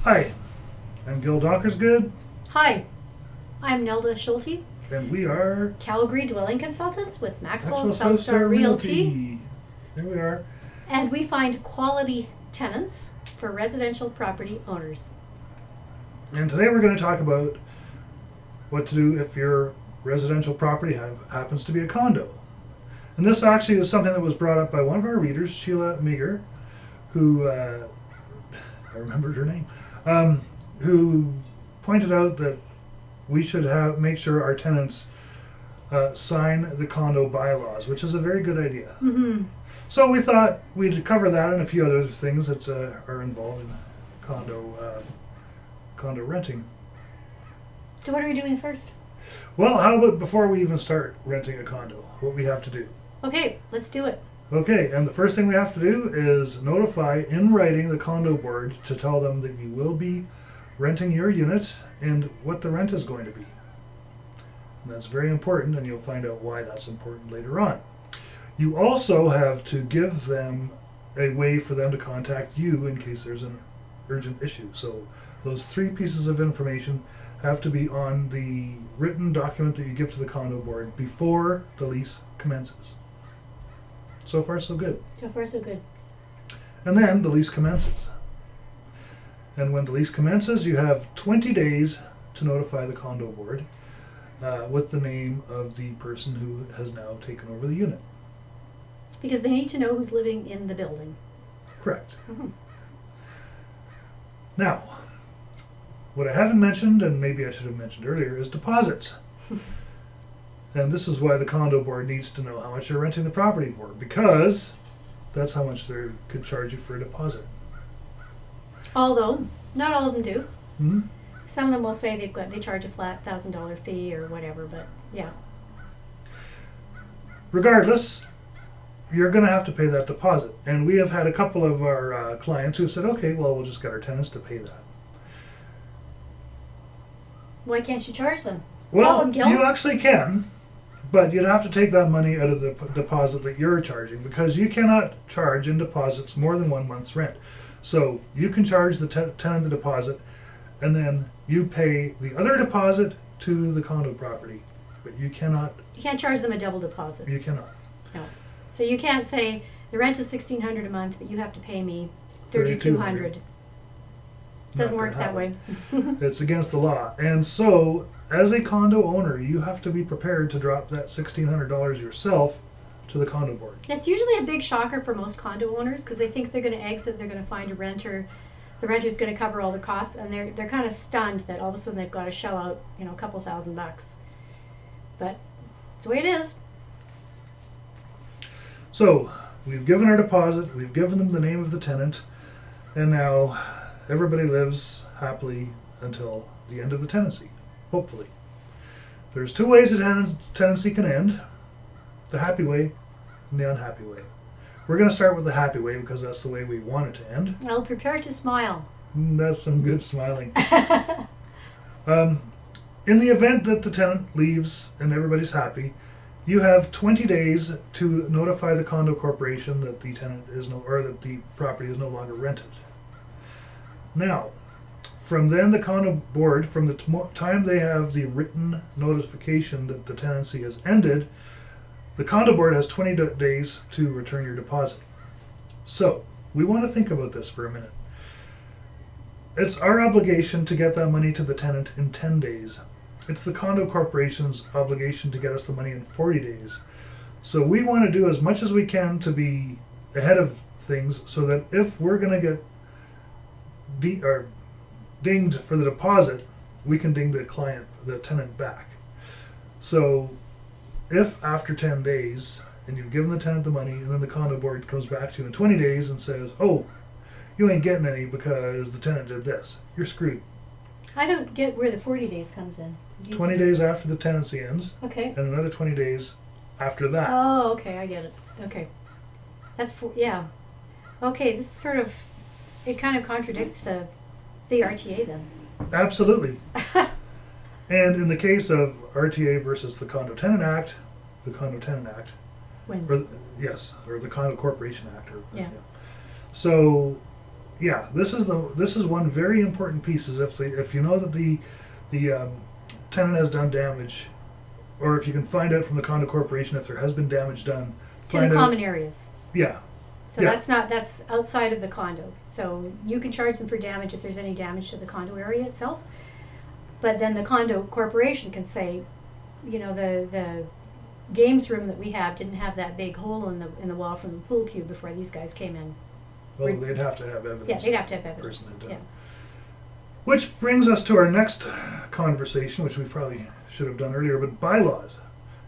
Hi, I'm Gil Dockersgood, Hi, I'm Nelda Schulte, and we are Calgary Dwelling Consultants with Maxwell South Southstar Realty, There we are. and we find quality tenants for residential property owners. And today we're going to talk about what to do if your residential property happens to be a condo. And this actually is something that was brought up by one of our readers, Sheila Meager, who, I remembered her name, who pointed out that we should make sure our tenants sign the condo bylaws, which is a very good idea. Mm-hmm. So we thought we'd cover that and a few other things that are involved in condo renting. So what are we doing first? Well, how about before we even start renting a condo, what we have to do? Okay, let's do it. Okay, and the first thing we have to do is notify in writing the condo board to tell them that you will be renting your unit and what the rent is going to be. And that's very important, and you'll find out why that's important later on. You also have to give them a way for them to contact you in case there's an urgent issue. So those 3 pieces of information have to be on the written document that you give to the condo board before the lease commences. So far, so good. So far, so good. And then the lease commences. And when the lease commences, you have 20 days to notify the condo board with the name of the person who has now taken over the unit. Because they need to know who's living in the building. Correct. Mm-hmm. Now, what I haven't mentioned, and maybe I should have mentioned earlier, is deposits. And this is why the condo board needs to know how much you're renting the property for, because that's how much they could charge you for a deposit. Although, not all of them do. Hmm? Some of them will say they charge a flat $1,000 fee or whatever, but yeah. Regardless, you're going to have to pay that deposit. And we have had a couple of our clients who have said, okay, well, we'll just get our tenants to pay that. Why can't you charge them? Well, Tell them, Gil. you actually can, but you'd have to take that money out of the deposit that you're charging, because you cannot charge in deposits more than 1 month's rent. So you can charge the tenant the deposit, and then you pay the other deposit to the condo property, but you cannot. You can't charge them a double deposit. You cannot. No. So you can't say the rent is $1,600 a month, but you have to pay me $3,200. Doesn't work that way. It's against the law. And so, as a condo owner, you have to be prepared to drop that $1,600 yourself to the condo board. It's usually a big shocker for most condo owners because they think they're going to exit, they're going to find a renter, the renter's going to cover all the costs, and they're kind of stunned that all of a sudden they've got to shell out, a couple $1,000. But it's the way it is. So, we've given our deposit, we've given them the name of the tenant, and now everybody lives happily until the end of the tenancy, hopefully. There's 2 ways a tenancy can end: the happy way and the unhappy way. We're going to start with the happy way because that's the way we want it to end. Well, prepare to smile. That's some good smiling. In the event that the tenant leaves and everybody's happy, you have 20 days to notify the condo corporation that the tenant that the property is no longer rented. Now, from then the condo board, from the time they have the written notification that the tenancy has ended, the condo board has 20 days to return your deposit. So, we want to think about this for a minute. It's our obligation to get that money to the tenant in 10 days. It's the condo corporation's obligation to get us the money in 40 days. So we want to do as much as we can to be ahead of things so that if we're going to get dinged for the deposit, we can ding the tenant back. So if after 10 days, and you've given the tenant the money, and then the condo board comes back to you in 20 days and says, oh, you ain't getting any because the tenant did this, you're screwed. I don't get where the 40 days comes in. 20 days after the tenancy ends, okay, and another 20 days after that. Oh, okay, I get it. Okay. Yeah. Okay, this is sort of, it kind of contradicts the RTA then. Absolutely. And in the case of RTA versus the Condo Tenant Act, the Condo Tenant Act, Wins. or the Condo Corporation Act. Yeah. So yeah, this is one very important piece. Is if you know that the tenant has done damage, or if you can find out from the condo corporation if there has been damage done, To the common areas. Yeah, So Yeah. that's outside of the condo. So you can charge them for damage if there's any damage to the condo area itself. But then the condo corporation can say, you know, the games room that we have didn't have that big hole in the wall from the pool cue before these guys came in. well, they'd have to have evidence. Yeah, they'd have to have evidence. Person had done Yeah. it. Which brings us to our next conversation, which we probably should have done earlier, but bylaws.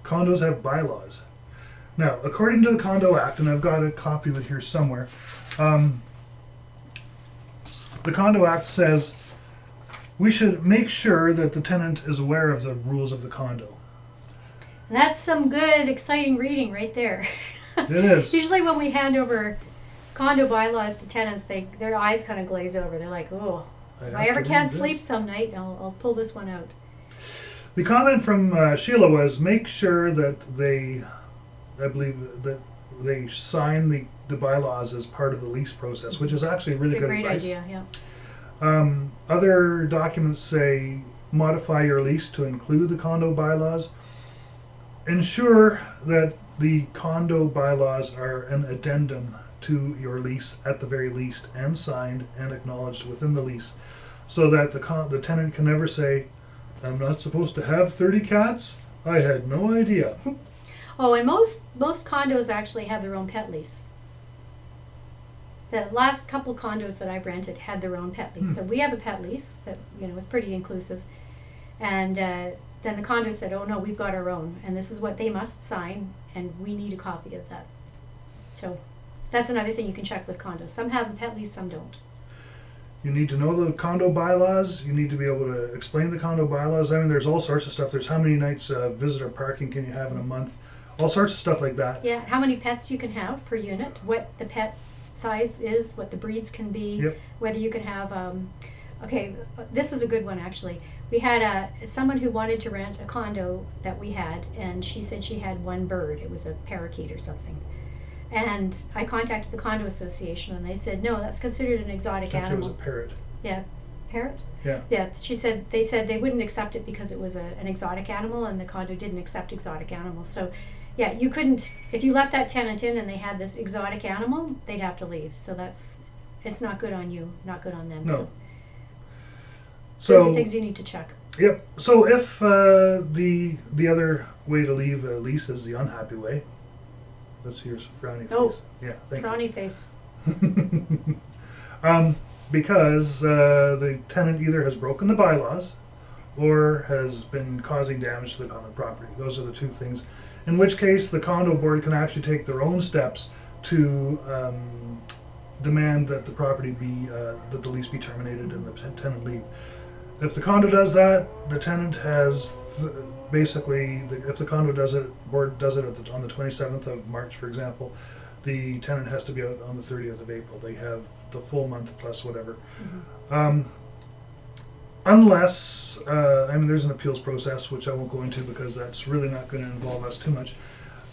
Condos have bylaws. Now, according to the Condo Act, and I've got a copy of it here somewhere, the Condo Act says we should make sure that the tenant is aware of the rules of the condo. And that's some good, exciting reading right there. It is. Usually when we hand over condo bylaws to tenants, their eyes kind of glaze over. They're like, oh, if I ever can't sleep some night, I'll pull this one out. The comment from Sheila was make sure that I believe that they sign the bylaws as part of the lease process, which is actually really It's a good great advice. idea, yeah. Other documents say modify your lease to include the condo bylaws. Ensure that the condo bylaws are an addendum to your lease at the very least, and signed and acknowledged within the lease, so that the tenant can never say, I'm not supposed to have 30 cats? I had no idea. Oh, and most condos actually have their own pet lease. The last couple condos that I've rented had their own pet lease. So we have a pet lease that, you know, was pretty inclusive. And then the condo said, oh no, we've got our own, and this is what they must sign, and we need a copy of that. So that's another thing you can check with condos. Some have a pet lease, some don't. You need to know the condo bylaws. You need to be able to explain the condo bylaws. I mean, there's all sorts of stuff. There's how many nights visitor parking can you have in a month? All sorts of stuff like that. Yeah, how many pets you can have per unit, what the pet size is, what the breeds can be, Yep. whether you can have, okay, this is a good one actually. We had someone who wanted to rent a condo that we had, and she said she had one bird. It was a parakeet or something. And I contacted the condo association, and they said, no, that's considered an exotic Actually, it was animal. a parrot. Yeah, parrot? Yeah. Yeah, they said they wouldn't accept it because it was an exotic animal, and the condo didn't accept exotic animals. So, yeah, you couldn't, if you let that tenant in and they had this exotic animal, they'd have to leave. So it's not good on you, not good on them. No. So those are things you need to check. Yep. So if the other way to leave a lease is the unhappy way, let's see your frowny face. Oh. Yeah, thank Frowny face. you. Because the tenant either has broken the bylaws or has been causing damage to the common property. Those are the two things. In which case, the condo board can actually take their own steps to demand that the property be that the lease be terminated and the tenant leave. If the condo does that, the tenant has basically, if the condo does it, board does it on the 27th of March, for example, the tenant has to be out on the 30th of April. They have the full month plus whatever. Unless, I mean, there's an appeals process, which I won't go into because that's really not going to involve us too much,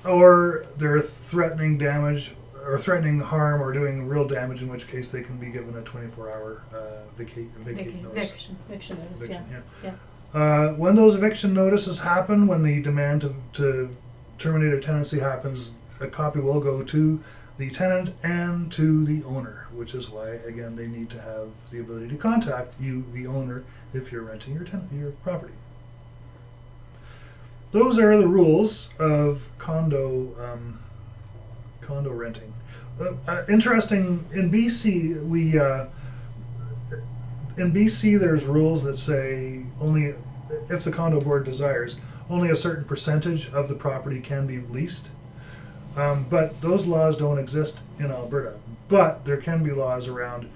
or they're threatening damage or threatening harm or doing real damage, in which case they can be given a 24-hour vacate notice. Eviction notice, Eviction, yeah. When those eviction notices happen, when the demand to terminate a tenancy happens, a copy will go to the tenant and to the owner, which is why, again, they need to have the ability to contact you, the owner, if you're renting your property. Those are the rules of condo renting. Interesting, in BC, in BC there's rules that say only if the condo board desires, only a certain percentage of the property can be leased. But those laws don't exist in Alberta. But there can be laws around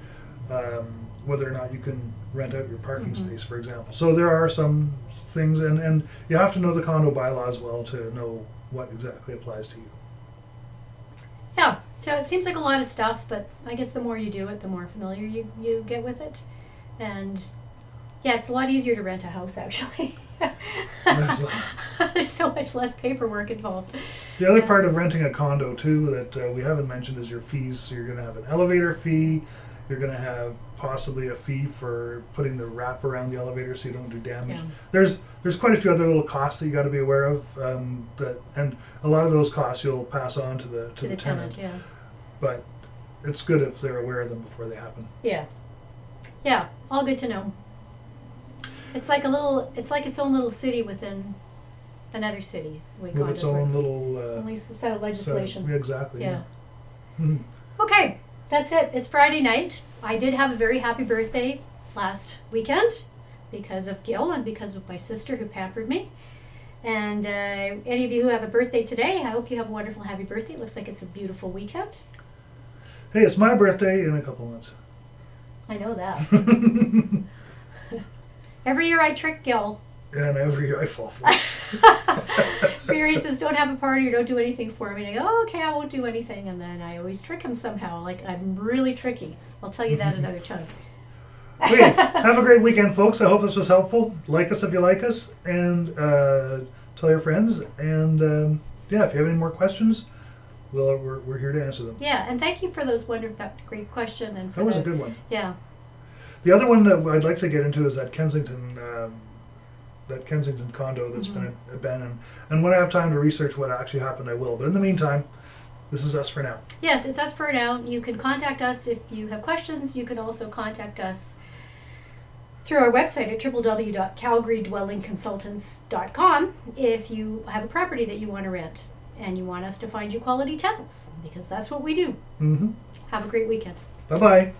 whether or not you can rent out your parking space, for example. So there are some things, and you have to know the condo bylaws well to know what exactly applies to you. Yeah, so it seems like a lot of stuff, but I guess the more you do it, the more familiar you get with it. And yeah, it's a lot easier to rent a house, actually. There's so much less paperwork involved. The other part of renting a condo, too, that we haven't mentioned is your fees. So you're going to have an elevator fee, You're going to have possibly a fee for putting the wrap around the elevator so you don't do damage. Yeah. There's quite a few other little costs that you got to be aware of. And a lot of those costs you'll pass on to the tenant. Yeah. But it's good if they're aware of them before they happen. Yeah. Yeah. All good to know. It's like its own little city within another city. With its own little. At least the set of legislation. Exactly. Yeah. Mhm. Okay, that's it. It's Friday night. I did have a very happy birthday last weekend because of Gil and because of my sister who pampered me. And any of you who have a birthday today, I hope you have a wonderful happy birthday. It looks like it's a beautiful weekend. Hey, it's my birthday in a couple months. I know that. Every year I trick Gil. And every year I fall for it. Every year he says, don't have a party or don't do anything for me. And I go, oh, okay, I won't do anything. And then I always trick him somehow. Like, I'm really tricky. I'll tell you that another time. Okay, have a great weekend, folks. I hope this was helpful. Like us if you like us, and tell your friends. And yeah, if you have any more questions, we're here to answer them. Yeah, and thank you for those that great question. And for That was a good one. Yeah. The other one that I'd like to get into is that Kensington condo that's been abandoned. And when I have time to research what actually happened, I will. But in the meantime, this is us for now. Yes, it's us for now. You can contact us if you have questions. You can also contact us through our website at www.calgarydwellingconsultants.com if you have a property that you want to rent and you want us to find you quality tenants, because that's what we do. Mm-hmm. Have a great weekend. Bye-bye.